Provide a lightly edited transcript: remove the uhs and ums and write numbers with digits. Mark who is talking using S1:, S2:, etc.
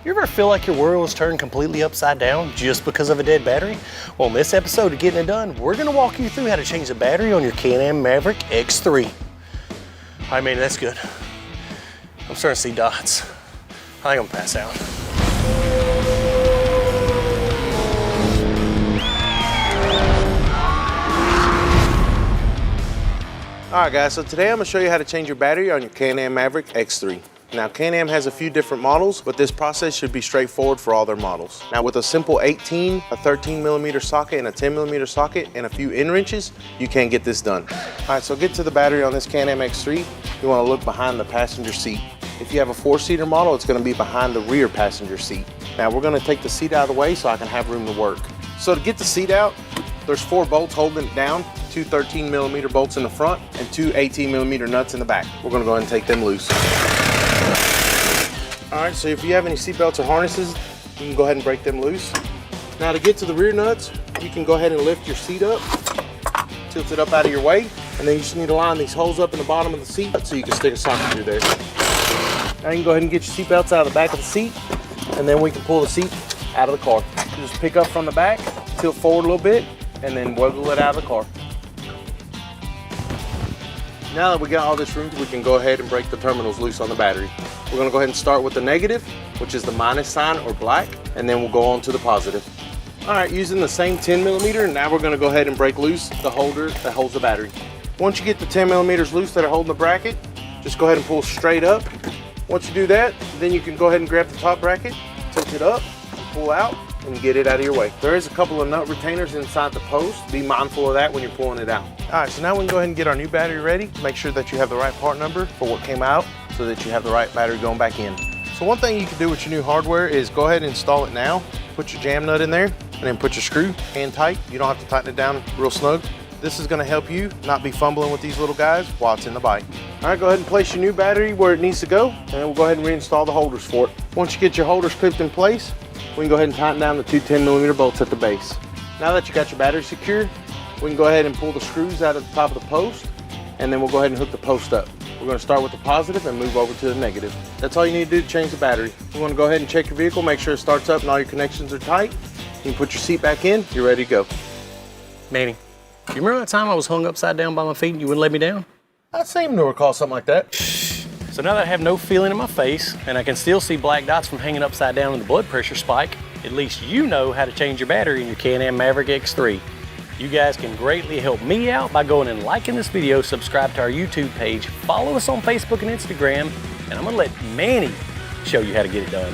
S1: You ever feel like your world is turned completely upside down just because of a dead battery? Well, in this episode of Getting It Done, we're gonna walk you through how to change the battery on your Can Am Maverick X3. All right, man, that's good. I'm starting to see dots. I think I'm gonna pass out.
S2: All right, guys, so today I'm gonna show you how to change your battery on your Can Am Maverick X3. Now, Can Am has a few different models, but this process should be straightforward for all their models. Now, with a simple 18, a 13mm socket, and a 10mm socket, and a few N wrenches, you can get this done. All right, so get to the battery on this Can Am X3. You wanna look behind the passenger seat. If you have a 4-seater model, it's gonna be behind the rear passenger seat. Now, we're gonna take the seat out of the way so I can have room to work. So to get the seat out, there's 4 bolts holding it down, 2 13mm bolts in the front, and 2 18mm nuts in the back. We're gonna go ahead and take them loose. All right, so if you have any seat belts or harnesses, you can go ahead and break them loose. Now to get to the rear nuts, you can go ahead and lift your seat up, tilt it up out of your way, and then you just need to line these holes up in the bottom of the seat so you can stick a socket through there. Now you can go ahead and get your seat belts out of the back of the seat, and then we can pull the seat out of the car. You just pick up from the back, tilt forward a little bit, and then wiggle it out of the car. Now that we got all this room, we can go ahead and break the terminals loose on the battery. We're gonna go ahead and start with the negative, which is the minus sign or black, and then we'll go on to the positive. All right, using the same 10mm, now we're gonna go ahead and break loose the holder that holds the battery. Once you get the 10mm loose that are holding the bracket, just go ahead and pull straight up. Once you do that, then you can go ahead and grab the top bracket, tilt it up, pull out, and get it out of your way. There is a couple of nut retainers inside the post. Be mindful of that when you're pulling it out. All right, so now we can go ahead and get our new battery ready. Make sure that you have the right part number for what came out so that you have the right battery going back in. So one thing you can do with your new hardware is go ahead and install it now. Put your jam nut in there and then put your screw hand tight. You don't have to tighten it down real snug. This is gonna help you not be fumbling with these little guys while it's in the bike. All right, go ahead and place your new battery where it needs to go, and then we'll go ahead and reinstall the holders for it. Once you get your holders clipped in place, we can go ahead and tighten down the 2 10mm bolts at the base. Now that you got your battery secure, we can go ahead and pull the screws out of the top of the post, and then we'll go ahead and hook the post up. We're gonna start with the positive and move over to the negative. That's all you need to do to change the battery. You wanna go ahead and check your vehicle, make sure it starts up and all your connections are tight. You can put your seat back in, you're ready to go.
S1: Manny, you remember that time I was hung upside down by my feet and you wouldn't let me down?
S2: I seem to recall something like that.
S1: So now that I have no feeling in my face and I can still see black dots from hanging upside down in the blood pressure spike, at least you know how to change your battery in your Can Am Maverick X3. You guys can greatly help me out by going and liking this video, subscribe to our YouTube page, follow us on Facebook and Instagram, and I'm gonna let Manny show you how to get it done.